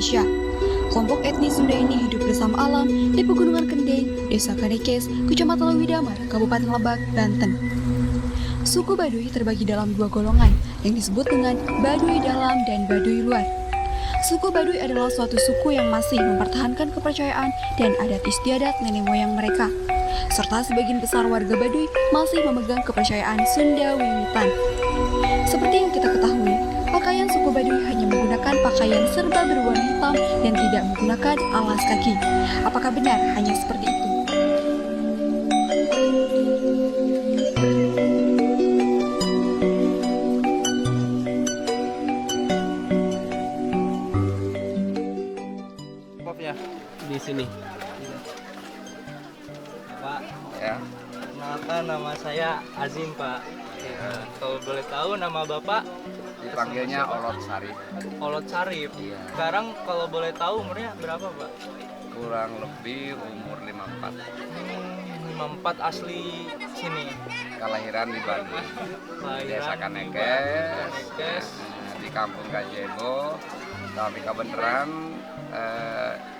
Indonesia. Kelompok etnis Sunda ini hidup bersama alam di Pegunungan Kendeng, Desa Kadekes, Kecamatan Lewidamar, Kabupaten Lebak, Banten. Suku Baduy terbagi dalam dua golongan yang disebut dengan Baduy Dalam dan Baduy Luar. Suku Baduy adalah suatu suku yang masih mempertahankan kepercayaan dan adat istiadat nenek moyang mereka, serta sebagian besar warga Baduy masih memegang kepercayaan Sunda Wiwitan. Seperti yang kita ketahui, pakaian suku Baduy hanya menggunakan pakaian serba berwarna hitam dan tidak menggunakan alas kaki. Apakah benar hanya seperti itu? Di sini. Pak, Ya. kenalkan nama saya Azim, Pak. Kalau boleh tahu nama Bapak? Dipanggilnya Olot Sarif. Olot Sarif. Iya. Sekarang kalau boleh tahu umurnya berapa, Pak? Kurang lebih umur 54. 54 asli sini. Kelahiran di Bandung. Desa Kanekes, Kanekes. di Kampung Gajebo, tapi kebenaran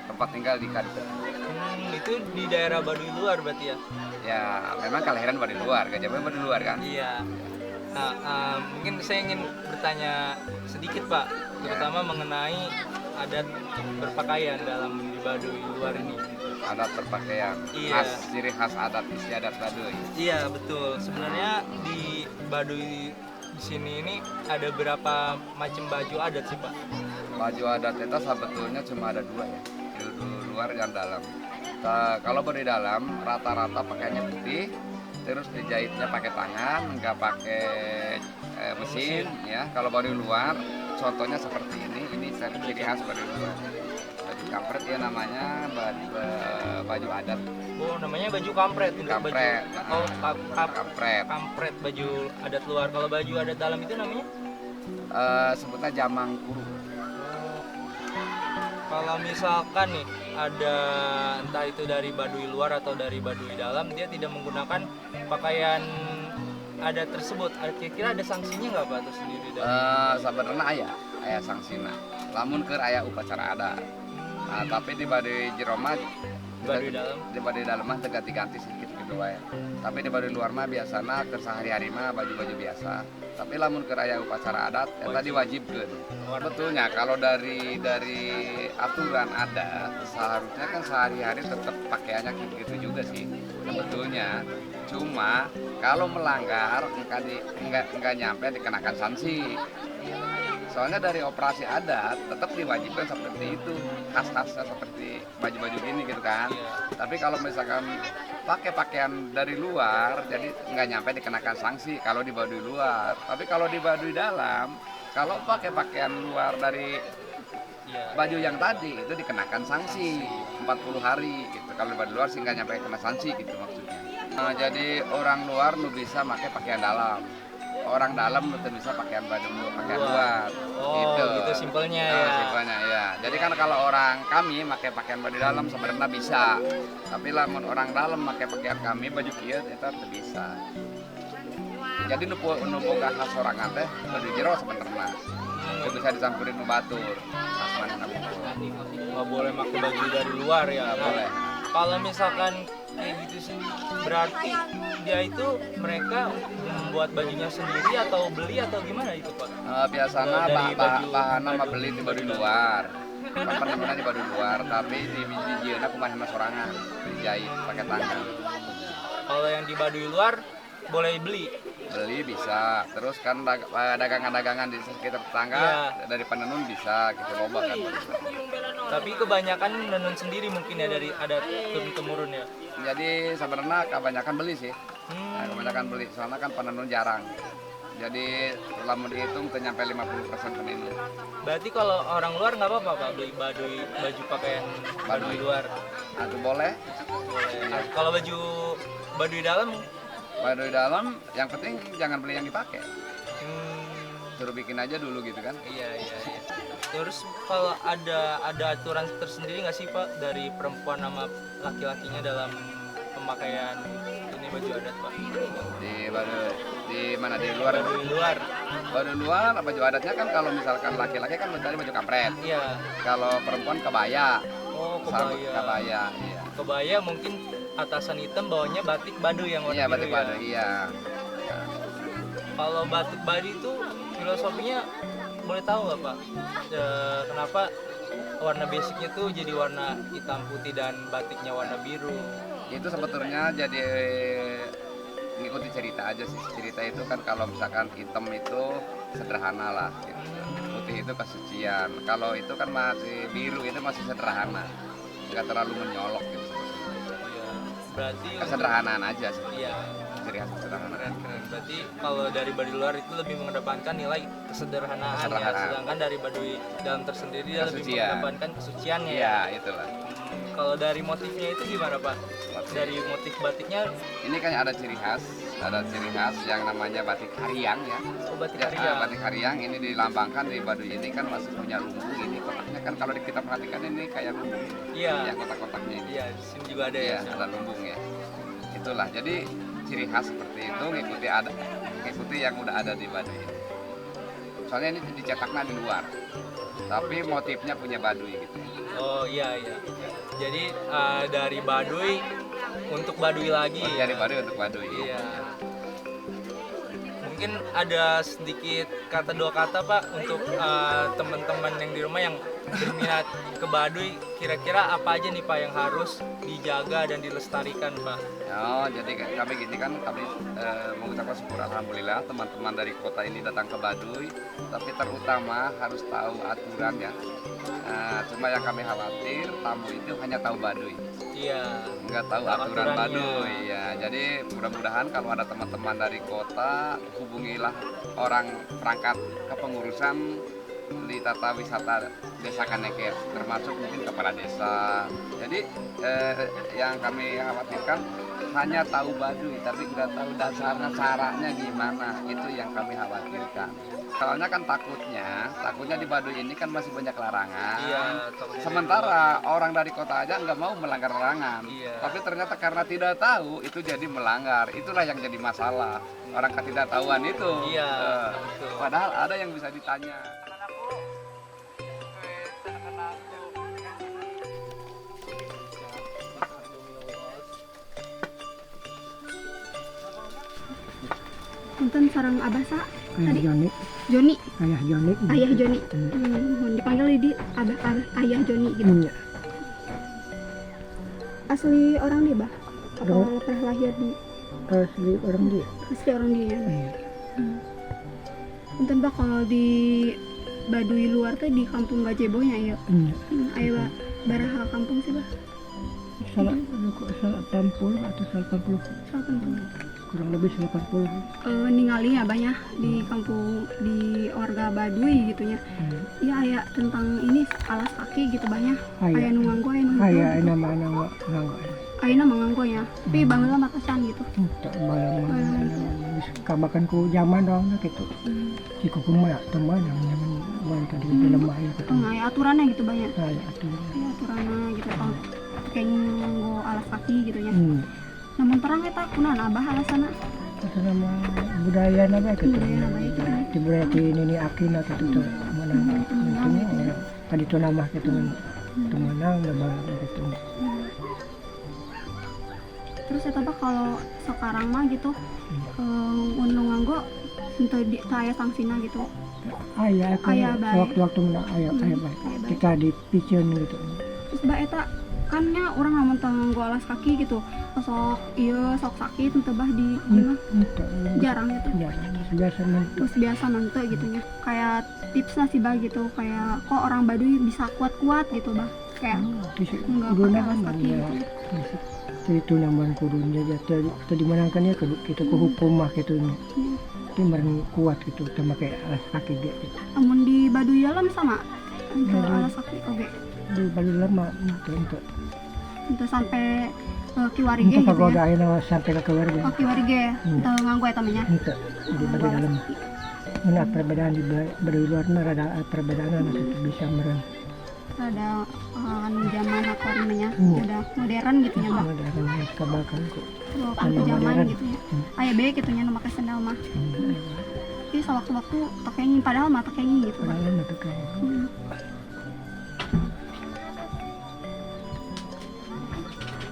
tempat tinggal di Kadep. Itu di daerah Baduy Luar berarti ya? Ya, memang kelahiran Baduy Luar, Gajebo Baduy Luar kan? Iya. Nah, mungkin saya ingin bertanya sedikit, Pak, terutama mengenai adat berpakaian dalam di Baduy Luar ini. Adat berpakaian, Iya. ciri khas adat istiadat Baduy. Iya, betul. Sebenarnya di Baduy di sini ini ada berapa macam baju adat sih, Pak? Baju adat itu sebetulnya cuma ada dua ya, di luar dan dalam. Kalau Baduy dalam rata-rata pakaiannya putih, terus dijahitnya pakai tangan, nggak pakai mesin ya. Kalau Baduy luar, contohnya seperti ini ciri khas Baduy luar. Baju kampret ya namanya, baju adat. Oh, namanya baju kampret. Untuk Kampret, baju, oh, kampret. kampret baju adat luar. Kalau baju adat dalam itu namanya? Sebutnya jamang kuru. Kalau misalkan nih ada entah itu dari Baduy luar atau dari Baduy dalam, dia tidak menggunakan pakaian adat tersebut. Kira-kira ada sanksinya nggak, Pak, tersendiri dari? Sebenarnya ayah sangsina. Lamun keur aya upacara adat. Nah, tapi di Baduy Jeroma, Baduy dalam? di Baduy dalam mah ganti-ganti sedikit gitu wae. Tapi di Baduy luar mah biasana keur sehari-hari mah baju-baju biasa. Tapi lamun keur aya upacara adat eta diwajibkeun. Betulnya kalau dari aturan adat seharusnya kan sehari-hari tetap pakaiannya gitu juga sih sebetulnya. Cuma kalau melanggar enggak nyampe dikenakan sanksi. Soalnya dari operasi adat tetap diwajibkan seperti itu, khas-khasnya seperti baju-baju gini gitu kan. Tapi kalau misalkan pakai pakaian dari luar, jadi nggak nyampe dikenakan sanksi kalau di Baduy luar. Tapi kalau di Baduy dalam, kalau pakai pakaian luar dari baju yang tadi itu dikenakan sanksi 40 hari gitu. Kalau di Baduy luar sih nggak nyampe kena sanksi gitu maksudnya. Nah, jadi orang luar nu bisa pakai pakaian dalam. Orang dalam itu bisa pakaian luar. Oh, gitu simpelnya ya. Simpelnya ya. Jadi kan kalau orang kami pakai pakaian Baduy dalam sebenarnya bisa. Tapi lamun orang dalam pakai pakaian kami baju kieu eta teu bisa. Jadi nu boga khas sorangan teh Baduy jero sebenarnya. Teu bisa dicampurin nu batur. Khas manehna Nggak boleh pakai baju dari luar ya? Nggak boleh. Kalau misalkan kayak gitu sih, berarti dia itu mereka membuat bajunya sendiri atau beli atau gimana itu, Pak? Biasanya Dari baju bahan mah beli di Baduy luar. Pernah di Baduy luar, tapi di jieuna kumaha sorangan dijahit pakai tangan. Kalau yang di Baduy luar boleh beli? Beli bisa, terus kan dagangan-dagangan di sekitar tetangga dari penenun bisa gitu loba kan. Tapi kebanyakan menenun sendiri mungkin ya dari adat turun-temurun ya? Jadi sebenarnya kebanyakan beli sih. Nah, kebanyakan beli, soalnya kan penenun jarang. Jadi lamun dihitung tuh nyampe 50% penenun. Berarti kalau orang luar nggak apa-apa, Pak, beli baju pakaian Baduy luar? Itu boleh. Boleh. Kalau baju Baduy dalam? Baduy dalam yang penting jangan beli yang dipakai. Suruh bikin aja dulu gitu kan. Iya. Terus kalau ada aturan tersendiri nggak sih, Pak, dari perempuan sama laki-lakinya dalam pemakaian ini baju adat, Pak? Di mana di luar? Baduy luar. Baduy luar, baju adatnya kan kalau misalkan laki-laki kan mencari baju kampret. Iya. Kalau perempuan kebaya. Oh, Sama kebaya. kebaya, iya. Kebaya mungkin atasan hitam, bawahnya batik Baduy yang warna Iya, biru batik ya. Baduy, iya. Kalau batik Baduy itu filosofinya boleh tahu nggak Pak? Kenapa warna basicnya tuh jadi warna hitam putih dan batiknya warna biru? Itu sebetulnya jadi ngikuti cerita aja sih. Cerita itu kan kalau misalkan hitam itu sederhana lah gitu. Putih itu kesucian. Kalau itu kan masih biru, itu masih sederhana, nggak terlalu menyolok gitu. Iya. Berarti Kesederhanaan aja sih. iya. Ciri khas kesederhanaan. Keren. Berarti kalau dari Baduy luar itu lebih mengedepankan nilai kesederhanaan ya, Kesederhanaan. sedangkan dari Baduy dalam tersendiri dia lebih Kesucian. mengedepankan kesuciannya. Iya, itulah. Kalau dari motifnya itu gimana Pak? Motif. Dari motif batiknya, Ini kan ada ciri khas yang namanya batik Hariang ya. oh, batik Ya, Hariang. batik Hariang ini dilambangkan di Baduy ini kan masih punya lumbung ini kotaknya kan kalau kita perhatikan ini kayak lumbung. Iya. Yang kotak-kotaknya ini. Iya, di sini juga ada Iya, ya. ada lumbung ya. Itulah. Jadi ciri khas seperti itu ngikuti yang udah ada di Baduy ini. Soalnya ini dicetaknya di luar. Tapi motifnya punya Baduy gitu. Oh iya. Jadi dari Baduy untuk Baduy lagi. Dari Baduy untuk Baduy. Iya. Mungkin ada sedikit dua kata Pak untuk teman-teman yang di rumah yang berminat ke Baduy, kira-kira apa aja nih Pak yang harus dijaga dan dilestarikan Pak? Oh, jadi kami gini kan, kami mengucapkan syukur alhamdulillah teman-teman dari kota ini datang ke Baduy, tapi terutama harus tahu aturan ya. Cuma yang kami khawatir tamu itu hanya tahu Baduy, Iya. nggak tahu aturan Aturannya. Baduy ya. Jadi mudah-mudahan kalau ada teman-teman dari kota, hubungilah orang perangkat kepengurusan di tata wisata Desa Kanekes, termasuk mungkin kepala desa. Jadi yang kami khawatirkan hanya tahu Baduy tapi nggak tahu dasarnya caranya gimana, itu yang kami khawatirkan. Soalnya kan takutnya di Baduy ini kan masih banyak larangan. Iya, takutnya Sementara orang dari kota aja nggak mau melanggar larangan. Iya. Tapi ternyata karena tidak tahu itu jadi melanggar. Itulah yang jadi masalah. Orang ketidaktahuan itu. Iya, Eh, betul. Padahal ada yang bisa ditanya. Punten sarang Abah Sa Ayah tadi Joni, Joni, ayah Joni. Ayah Joni. Mohon dipanggil di Abah Ayah Joni gitu. Iya. Asli orang dia, Bah? Atau Orang. pernah lahir di Asli orang dia. asli orang dia? Iya. Punten Bah, kalau di Baduy luar tuh di kampung Gajebonya ya. Iya. Ayo Bah, baraha kampung sih Bah? Salah 80 atau 80, Kampung. kurang lebih 80. Ningali ya banyak di kampung di warga Baduy gitunya. Ya aya tentang ini alas kaki gitu banyak. Aya Ayah, nu nganggo aya nu ayah gitu. nama-nama nggak. Ayeuna mah nganggo ya. Tapi baheula mah kesan gitu. Tak balang kabakan ku zaman dong gitu. Jika ku mah teman yang zaman tadi dalam air gitu. Aya aturannya gitu banyak. Ayah atuh. Aya aturannya gitu kalau kayak nganggo alas kaki gitu ya. Namun terang eta kunaon Abah alasana? Itu nama budaya nama gitu. Budaya nama itu. Di budaya ini akina gitu tuh mana itu tadi itu nama gitu temenang lebaran gitu. Terus eta Bah kalau sekarang mah gitu undang nganggo henteu di aya sangsina gitu. Ayah kan Ayah baik. waktu-waktu menang ayah baik. Aya bae. Kita dipicen gitu. Terus Bah eta kan nya orang lamun teu nganggo alas kaki gitu. Sok ieu sok sakit henteu Bah di ieu mah jarang gitu. Jarang biasa nanti. Terus biasa nanti gitu nya. Kayak tipsnya sih Bah gitu, kayak kok orang Baduy bisa kuat-kuat gitu Bah. Kayak nggak Kuruna pakai kan alas kaki ya. gitu. Itu nambahan kurunnya jadi tadi menangkan ya kita ke hukum mah gitu. Itu mereng kuat gitu sama kayak alas kaki gitu. Namun di Baduy dalam sama untuk alas kaki oke. Di Bali lama untuk Untuk sampai kiwarige untuk gitu ya. pagoda ayeuna sampai ke keluarga. Oh kiwarige, untuk nganggo eta mah nya. Untuk di Bali dalam. Mana perbedaan di Bali luar mah ada perbedaan itu bisa mereng. Ada anu zaman hakor namanya, Iya. udah modern gitu nya Bah. Ada yang kabakan kok. Waktu zaman modern. gitu ya. Aya bae gitu nya nu make sendal mah. Jadi sewaktu-waktu tekenging, padahal mah tekenging gitu. Padahal mah tekenging. Hmm.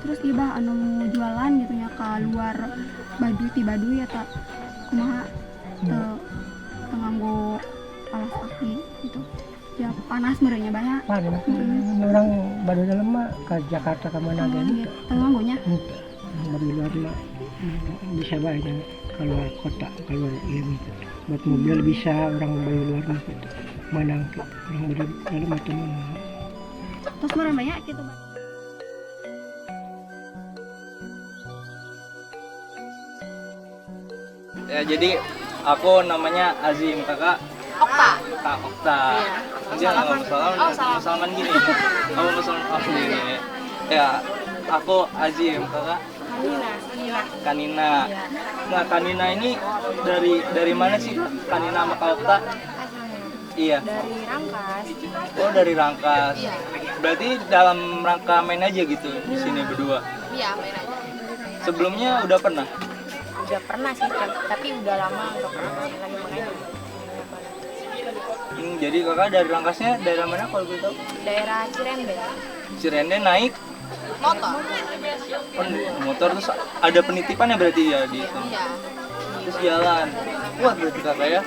Terus iba anu jualan gitu nya ke luar Baduy ti Baduy eta kumaha nganggo alas kaki gitu. Ya panas merenya banyak. Panas. Orang Baduy dalam mah ke Jakarta ke mana aja Gitu. Nganggonya. Baduy luar mah bisa baik keluar kota, keluar ini gitu. Buat mobil bisa, orang Baduy luar mah gitu. Manang orang Baduy dalam itu mah. Terus meren banyak gitu, Bang. Ya jadi aku namanya Azim, kakak Okta. Kak Okta. Dia nggak mau salaman gini. Kamu pesan gini. Ya, aku Azim, kakak Kanina. Nah, Kanina ini dari mana sih Kanina sama Kak Okta? Iya. Dari Rangkas. Oh, dari Rangkas. Iya. Berarti dalam rangka main aja gitu di sini berdua. Iya, main aja. Sebelumnya udah pernah? Udah pernah sih, tapi udah lama nggak pernah main lagi makanya. Jadi kakak dari Rangkasnya daerah mana kalau boleh tahu? Daerah Cirende. Cirende naik Motor. motor terus ada penitipannya berarti ya di itu. Iya. Terus jalan. Wah berarti kakak ya.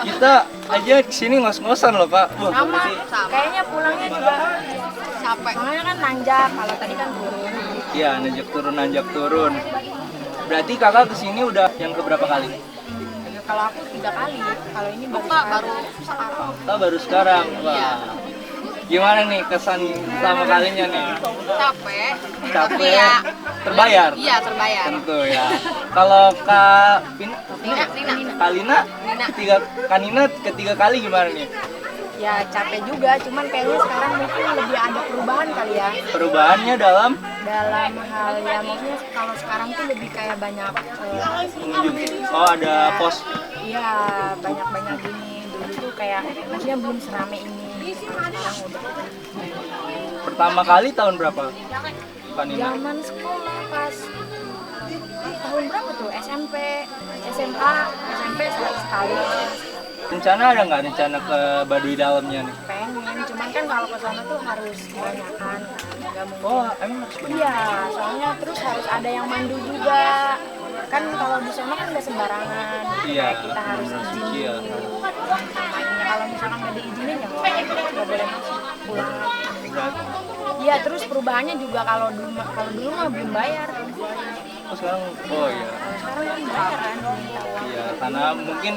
Kita aja kesini ngos-ngosan loh kak. Wah Sama. berarti Kayaknya pulangnya juga capek. Soalnya kan nanjak, kalau tadi kan turun. iya nanjak turun. Berarti kakak kesini udah yang keberapa kali? Kalau aku 3 kali, kalau ini baru sekarang. Oh baru sekarang. Wah. Gimana nih kesan pertama kalinya nih? Capek. Capek. Iya. Terbayar? Iya, terbayar. Tentu ya. Kalau Kak Nina. Kalina Kanina ketiga kali gimana nih? Ya capek juga, cuman kayaknya sekarang mungkin lebih ada perubahan kali ya. Perubahannya dalam Hal ya, maksudnya kalau sekarang tuh lebih kayak banyak pengunjung. Oh ada pos. iya banyak gini. Dulu tuh kayak maksudnya belum serame ini. Sekarang udah Pertama kali tahun berapa? Kanina? zaman sekolah pas tahun berapa tuh? SMP, SMA, SMP sekali. Rencana ada nggak rencana ke Baduy dalamnya nih? Pengen, cuman kan kalau ke sana tuh harus kebanyakan, nggak mungkin. Oh emang harus banyak? Iya, soalnya terus harus ada yang mandu juga. Kan kalau di sana kan udah sembarangan. Iya, Kayak kita harus izin iya. dulu. Makanya kalau misalkan nggak diizinin ya nggak boleh masuk pulang. Iya, terus perubahannya juga kalau dulu mah belum bayar. Oh sekarang? Oh iya. Sekarang kan bayar kan, minta uang. Iya karena mungkin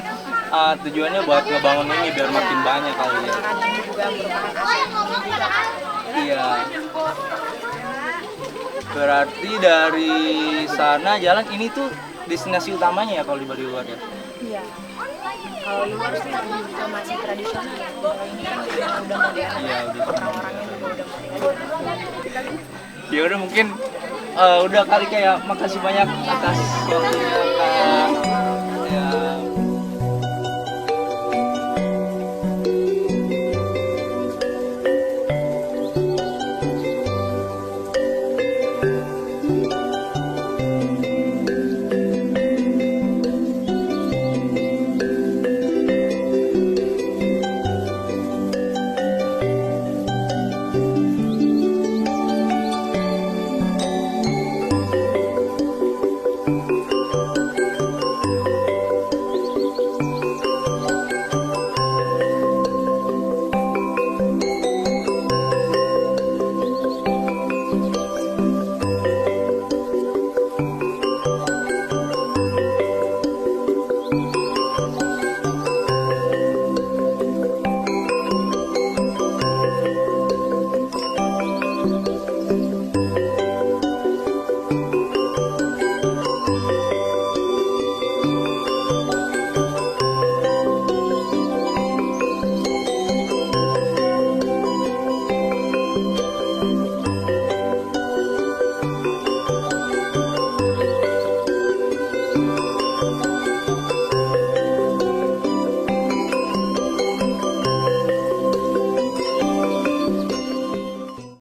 tujuannya buat ngebangun ini biar makin banyak kali ya. Kan ini juga merupakan aset juga. Iya. Berarti dari sana jalan ini tuh destinasi utamanya ya kalau di Baduy luar ya? Iya. Kalau luar sih lebih ke masih tradisional. Kalau ini kan udah modern. Iya udah. Orang-orangnya juga udah modern. Ya udah mungkin udah kali kayak makasih banyak atas waktunya.